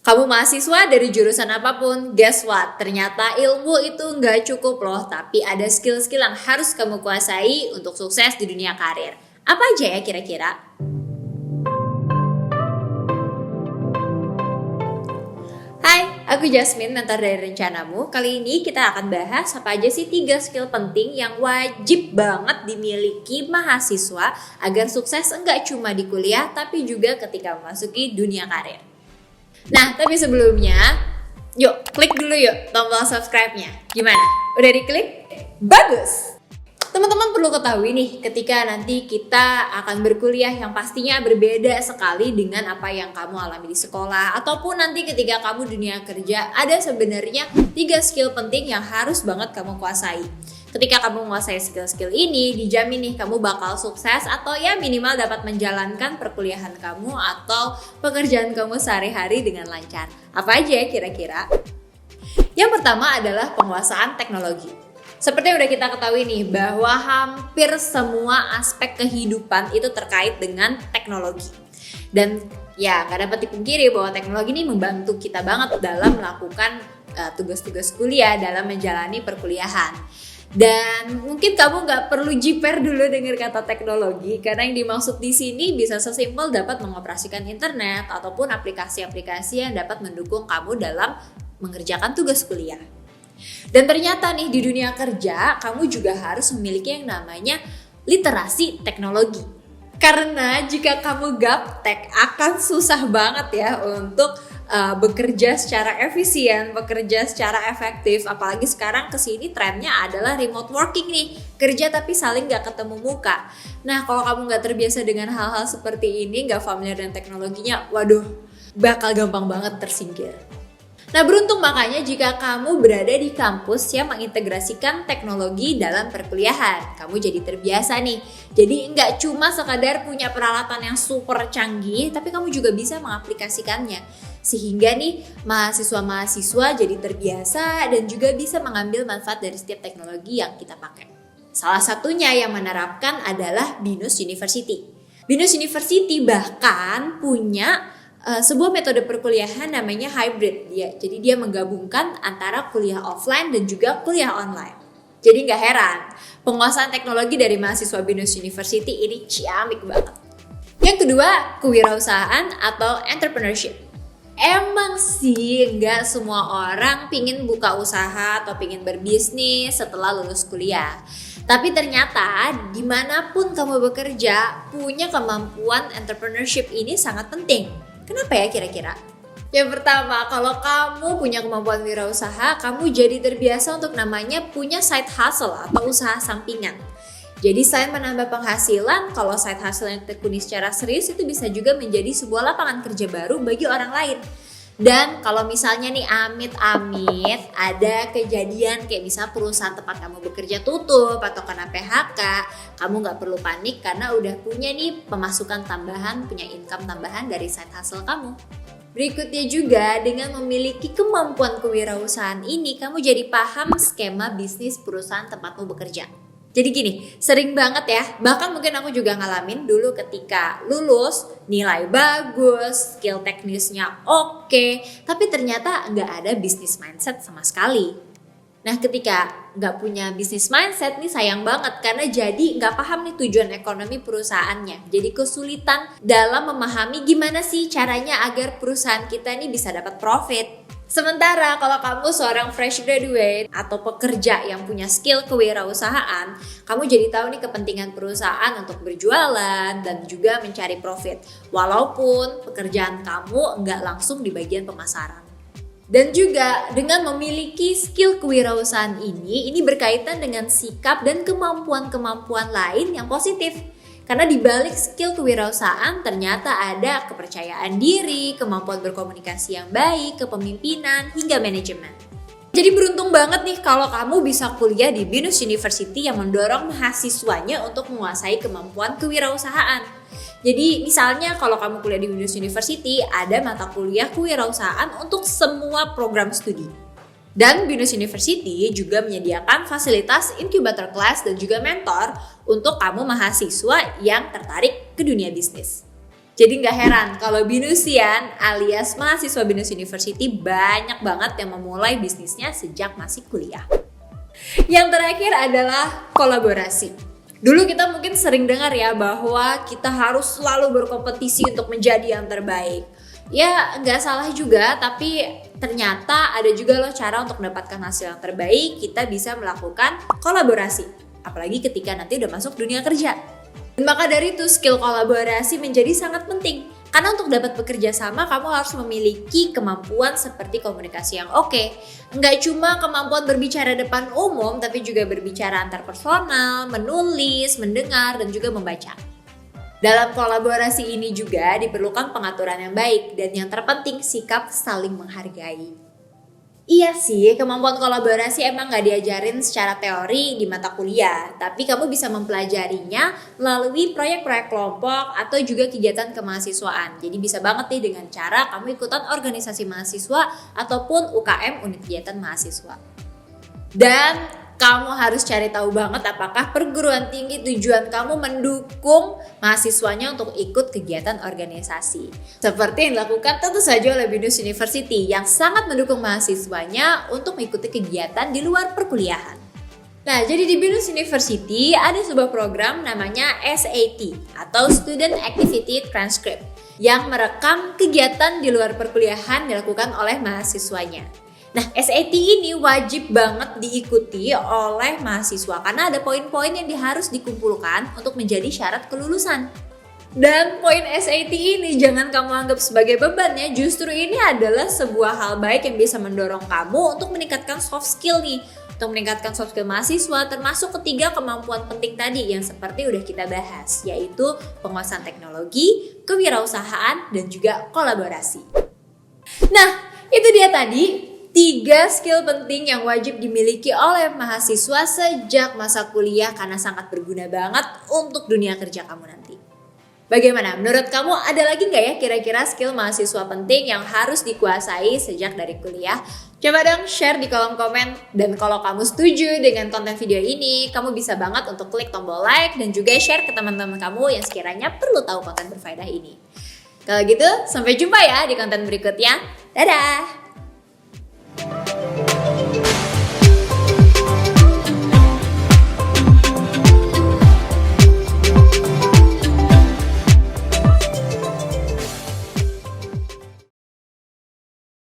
Kamu mahasiswa dari jurusan apapun, guess what? Ternyata ilmu itu nggak cukup loh, tapi ada skill-skill yang harus kamu kuasai untuk sukses di dunia karir. Apa aja ya kira-kira? Hai, aku Jasmine, mentor dari Rencanamu. Kali ini kita akan bahas apa aja sih 3 skill penting yang wajib banget dimiliki mahasiswa agar sukses enggak cuma di kuliah, tapi juga ketika memasuki dunia karir. Nah, tapi sebelumnya, yuk klik dulu yuk tombol subscribe-nya. Gimana? Udah diklik? Bagus! Teman-teman perlu ketahui nih, ketika nanti kita akan berkuliah yang pastinya berbeda sekali dengan apa yang kamu alami di sekolah, ataupun nanti ketika kamu dunia kerja, ada sebenarnya 3 skill penting yang harus banget kamu kuasai. Ketika kamu menguasai skill-skill ini, dijamin nih kamu bakal sukses atau ya minimal dapat menjalankan perkuliahan kamu atau pekerjaan kamu sehari-hari dengan lancar. Apa aja ya kira-kira? Yang pertama adalah penguasaan teknologi. Seperti yang udah kita ketahui nih, bahwa hampir semua aspek kehidupan itu terkait dengan teknologi. Dan ya gak dapat dipungkiri bahwa teknologi ini membantu kita banget dalam melakukan tugas-tugas kuliah, dalam menjalani perkuliahan. Dan mungkin kamu nggak perlu jiper dulu dengar kata teknologi, karena yang dimaksud di sini bisa sesimpel dapat mengoperasikan internet ataupun aplikasi-aplikasi yang dapat mendukung kamu dalam mengerjakan tugas kuliah. Dan ternyata nih di dunia kerja kamu juga harus memiliki yang namanya literasi teknologi. Karena jika kamu gaptek akan susah banget ya untuk bekerja secara efisien, bekerja secara efektif. Apalagi sekarang kesini trennya adalah remote working nih, kerja tapi saling gak ketemu muka. Nah kalau kamu gak terbiasa dengan hal-hal seperti ini, gak familiar dengan teknologinya, waduh bakal gampang banget tersingkir. Nah beruntung makanya jika kamu berada di kampus yang mengintegrasikan teknologi dalam perkuliahan, kamu jadi terbiasa nih. Jadi nggak cuma sekadar punya peralatan yang super canggih, tapi kamu juga bisa mengaplikasikannya. Sehingga nih mahasiswa-mahasiswa jadi terbiasa dan juga bisa mengambil manfaat dari setiap teknologi yang kita pakai. Salah satunya yang menerapkan adalah BINUS University. BINUS University bahkan punya sebuah metode perkuliahan namanya hybrid. Jadi dia menggabungkan antara kuliah offline dan juga kuliah online. Jadi nggak heran, penguasaan teknologi dari mahasiswa BINUS University ini ciamik banget. Yang kedua, kewirausahaan atau entrepreneurship. Emang sih nggak semua orang pingin buka usaha atau pingin berbisnis setelah lulus kuliah. Tapi ternyata dimanapun kamu bekerja, punya kemampuan entrepreneurship ini sangat penting. Kenapa ya kira-kira? Yang pertama, kalau kamu punya kemampuan wirausaha, kamu jadi terbiasa untuk namanya punya side hustle atau usaha sampingan. Jadi selain menambah penghasilan, kalau side hustle yang ditekuni secara serius itu bisa juga menjadi sebuah lapangan kerja baru bagi orang lain. Dan kalau misalnya nih amit-amit ada kejadian kayak misal perusahaan tempat kamu bekerja tutup atau kena PHK, kamu gak perlu panik karena udah punya nih pemasukan tambahan, punya income tambahan dari side hustle kamu. Berikutnya juga, dengan memiliki kemampuan kewirausahaan ini, kamu jadi paham skema bisnis perusahaan tempatmu bekerja. Jadi gini, sering banget ya, bahkan mungkin aku juga ngalamin dulu ketika lulus, nilai bagus, skill teknisnya oke, tapi ternyata nggak ada bisnis mindset sama sekali. Nah ketika nggak punya bisnis mindset nih sayang banget, karena jadi nggak paham nih tujuan ekonomi perusahaannya. Jadi kesulitan dalam memahami gimana sih caranya agar perusahaan kita nih bisa dapat profit. Sementara kalau kamu seorang fresh graduate atau pekerja yang punya skill kewirausahaan, kamu jadi tahu nih kepentingan perusahaan untuk berjualan dan juga mencari profit. Walaupun pekerjaan kamu nggak langsung di bagian pemasaran. Dan juga dengan memiliki skill kewirausahaan ini berkaitan dengan sikap dan kemampuan-kemampuan lain yang positif. Karena di balik skill kewirausahaan ternyata ada kepercayaan diri, kemampuan berkomunikasi yang baik, kepemimpinan, hingga manajemen. Jadi beruntung banget nih kalau kamu bisa kuliah di BINUS University yang mendorong mahasiswanya untuk menguasai kemampuan kewirausahaan. Jadi misalnya kalau kamu kuliah di BINUS University, ada mata kuliah kewirausahaan untuk semua program studi. Dan BINUS University juga menyediakan fasilitas incubator class dan juga mentor untuk kamu mahasiswa yang tertarik ke dunia bisnis. Jadi nggak heran kalau Binusian alias mahasiswa Binus University banyak banget yang memulai bisnisnya sejak masih kuliah. Yang terakhir adalah kolaborasi. Dulu kita mungkin sering dengar ya bahwa kita harus selalu berkompetisi untuk menjadi yang terbaik. Ya nggak salah juga, tapi ternyata ada juga loh cara untuk mendapatkan hasil yang terbaik. Kita bisa melakukan kolaborasi, apalagi ketika nanti udah masuk dunia kerja. Dan maka dari itu skill kolaborasi menjadi sangat penting. Karena untuk dapat bekerja sama kamu harus memiliki kemampuan seperti komunikasi yang oke. Nggak cuma kemampuan berbicara depan umum, tapi juga berbicara antar personal, menulis, mendengar, dan juga membaca. Dalam kolaborasi ini juga diperlukan pengaturan yang baik dan yang terpenting sikap saling menghargai. Iya sih, kemampuan kolaborasi emang gak diajarin secara teori di mata kuliah, tapi kamu bisa mempelajarinya melalui proyek-proyek kelompok atau juga kegiatan kemahasiswaan. Jadi bisa banget nih dengan cara kamu ikutan organisasi mahasiswa ataupun UKM unit kegiatan mahasiswa. Dan kamu harus cari tahu banget apakah perguruan tinggi tujuan kamu mendukung mahasiswanya untuk ikut kegiatan organisasi. Seperti yang dilakukan tentu saja oleh Binus University yang sangat mendukung mahasiswanya untuk mengikuti kegiatan di luar perkuliahan. Nah, jadi di Binus University ada sebuah program namanya SAT atau Student Activity Transcript yang merekam kegiatan di luar perkuliahan dilakukan oleh mahasiswanya. Nah, SAT ini wajib banget diikuti oleh mahasiswa karena ada poin-poin yang harus dikumpulkan untuk menjadi syarat kelulusan. Dan poin SAT ini jangan kamu anggap sebagai beban ya, justru ini adalah sebuah hal baik yang bisa mendorong kamu untuk meningkatkan soft skill nih. Untuk meningkatkan soft skill mahasiswa termasuk ketiga kemampuan penting tadi yang seperti udah kita bahas, yaitu penguasaan teknologi, kewirausahaan, dan juga kolaborasi. Nah, itu dia tadi 3 skill penting yang wajib dimiliki oleh mahasiswa sejak masa kuliah karena sangat berguna banget untuk dunia kerja kamu nanti. Bagaimana? Menurut kamu ada lagi nggak ya kira-kira skill mahasiswa penting yang harus dikuasai sejak dari kuliah? Coba dong share di kolom komen. Dan kalau kamu setuju dengan konten video ini, kamu bisa banget untuk klik tombol like dan juga share ke teman-teman kamu yang sekiranya perlu tahu konten berfaedah ini. Kalau gitu, sampai jumpa ya di konten berikutnya. Dadah!